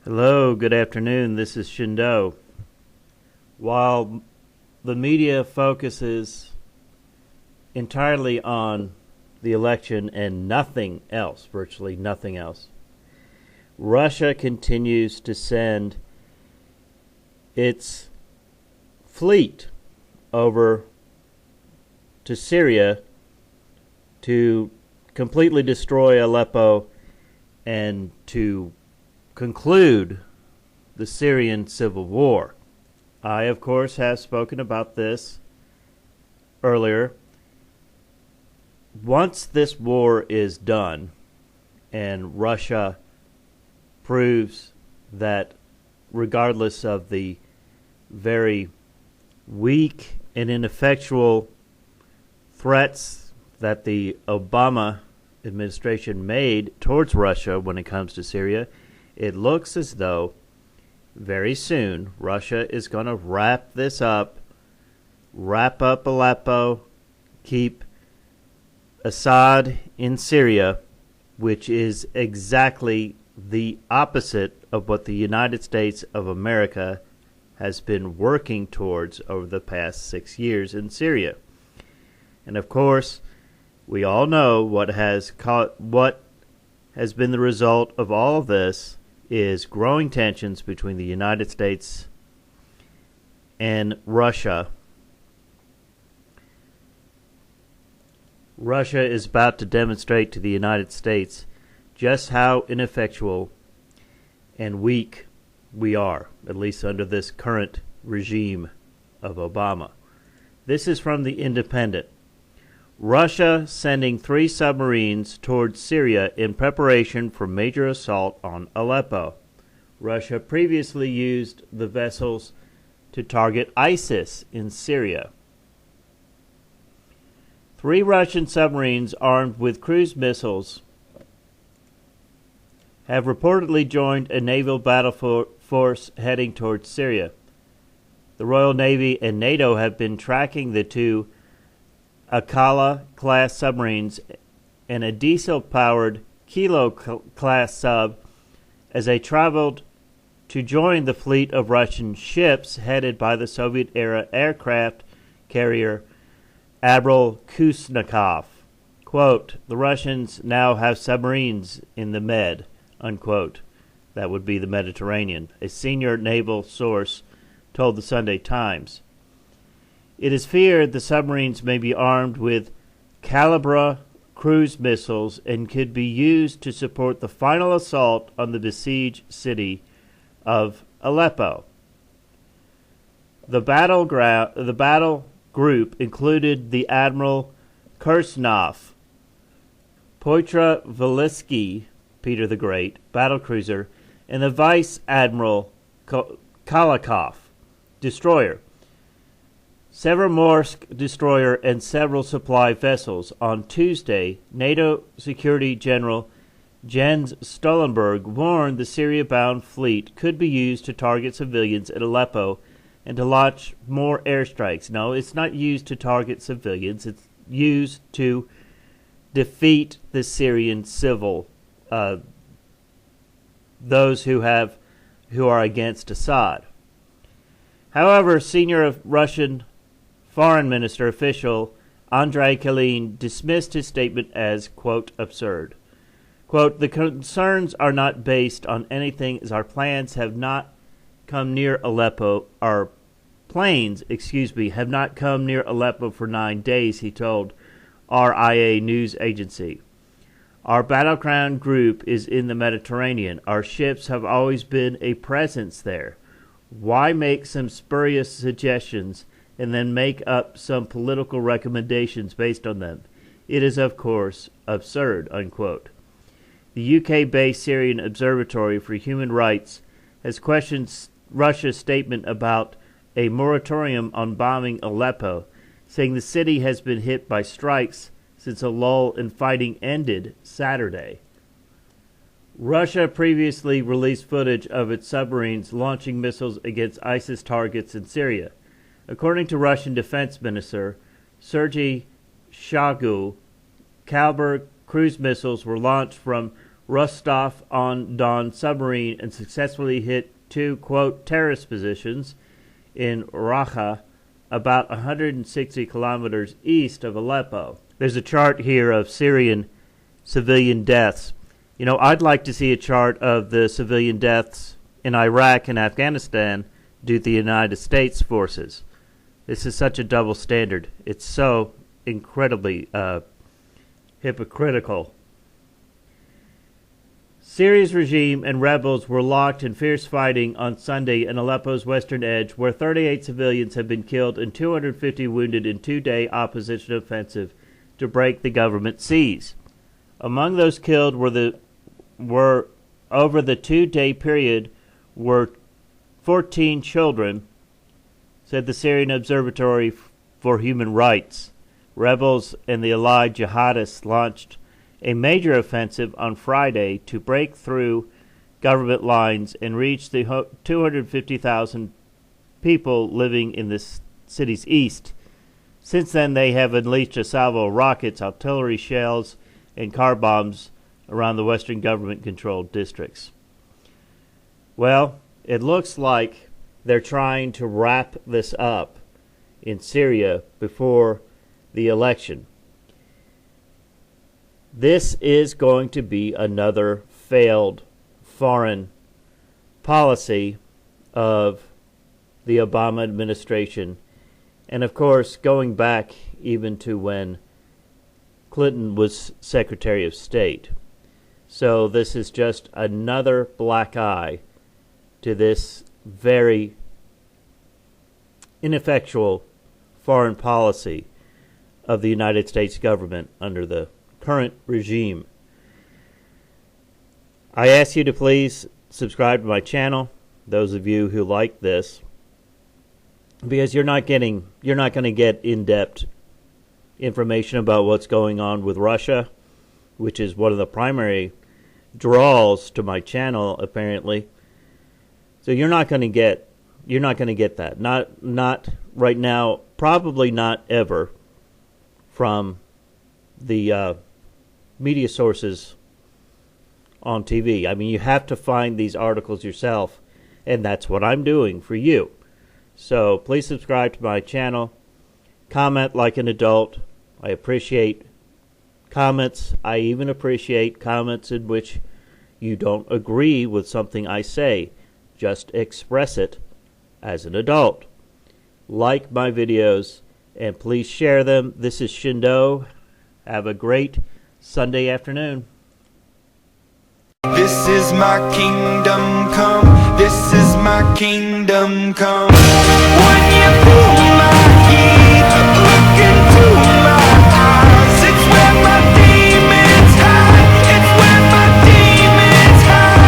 Hello, good afternoon. This is Shindo. While the media focuses entirely on the election and nothing else, virtually nothing else, Russia continues to send its fleet over to Syria to completely destroy Aleppo and to conclude the Syrian civil war. I, of course, have spoken about this earlier. Once this war is done and Russia proves that, regardless of the very weak and ineffectual threats that the Obama administration made towards Russia when it comes to Syria, it looks as though very soon Russia is going to wrap up Aleppo, keep Assad in Syria, which is exactly the opposite of what the United States of America has been working towards over the past 6 years in Syria. And of course, we all know what has been the result of all of this is growing tensions between the United States and Russia. Russia is about to demonstrate to the United States just how ineffectual and weak we are, at least under this current regime of Obama. This is from The Independent. Russia sending 3 submarines towards Syria in preparation for major assault on Aleppo. Russia previously used the vessels to target ISIS in Syria. 3 Russian submarines armed with cruise missiles have reportedly joined a naval battle force heading towards Syria. The Royal Navy and NATO have been tracking the 2 Akala-class submarines and a diesel-powered Kilo-class sub as they traveled to join the fleet of Russian ships headed by the Soviet-era aircraft carrier Admiral Kuznetsov. Quote, "The Russians now have submarines in the Med," unquote. That would be the Mediterranean, a senior naval source told the Sunday Times. It is feared the submarines may be armed with Kalibra cruise missiles and could be used to support the final assault on the besieged city of Aleppo. The battle group included the Admiral Kuznetsov, Pyotr Velitsky, Peter the Great, battlecruiser, and the Vice Admiral Kalikov, destroyer, Severomorsk destroyer, and several supply vessels. On Tuesday, NATO Security General Jens Stoltenberg warned the Syria-bound fleet could be used to target civilians at Aleppo and to launch more airstrikes. No, it's not used to target civilians. It's used to defeat the Syrian civil, those who are against Assad. However, senior Russian Foreign Minister official Andrei Kalin dismissed his statement as, quote, absurd. Quote, "The concerns are not based on anything as our plans have not come near Aleppo. Our planes, have not come near Aleppo for 9 days," he told RIA news agency. "Our battleground group is in the Mediterranean. Our ships have always been a presence there. Why make some spurious suggestions and then make up some political recommendations based on them? It is, of course, absurd," unquote. The UK-based Syrian Observatory for Human Rights has questioned Russia's statement about a moratorium on bombing Aleppo, saying the city has been hit by strikes since a lull in fighting ended Saturday. Russia previously released footage of its submarines launching missiles against ISIS targets in Syria. According to Russian Defense Minister Sergei Shoigu, Kalibr cruise missiles were launched from Rostov-on-Don submarine and successfully hit two, quote, terrorist positions in Raqqa, about 160 kilometers east of Aleppo. There's a chart here of Syrian civilian deaths. You know, I'd like to see a chart of the civilian deaths in Iraq and Afghanistan due to the United States forces. This is such a double standard. It's so incredibly hypocritical. Syria's regime and rebels were locked in fierce fighting on Sunday in Aleppo's western edge, where 38 civilians have been killed and 250 wounded in two-day opposition offensive to break the government siege. Among those killed were over the two-day period were 14 children, said the Syrian Observatory for Human Rights. Rebels and the allied jihadists launched a major offensive on Friday to break through government lines and reach the 250,000 people living in the city's east. Since then, they have unleashed a salvo of rockets, artillery shells, and car bombs around the western government-controlled districts. Well, it looks like they're trying to wrap this up in Syria before the election. This is going to be another failed foreign policy of the Obama administration. And of course, going back even to when Clinton was Secretary of State. So this is just another black eye to this very ineffectual foreign policy of the United States government under the current regime. I ask you to please subscribe to my channel, those of you who like this, because you're not going to get in-depth information about what's going on with Russia, which is one of the primary draws to my channel apparently. So you're not going to get that. Not right now, probably not ever, from the media sources on TV. I mean, you have to find these articles yourself, and that's what I'm doing for you. So please subscribe to my channel. Comment like an adult. I appreciate comments. I even appreciate comments in which you don't agree with something I say. Just express it as an adult. Like my videos, and please share them. This is Shindo. Have a great Sunday afternoon. This is my kingdom come. This is my kingdom come. One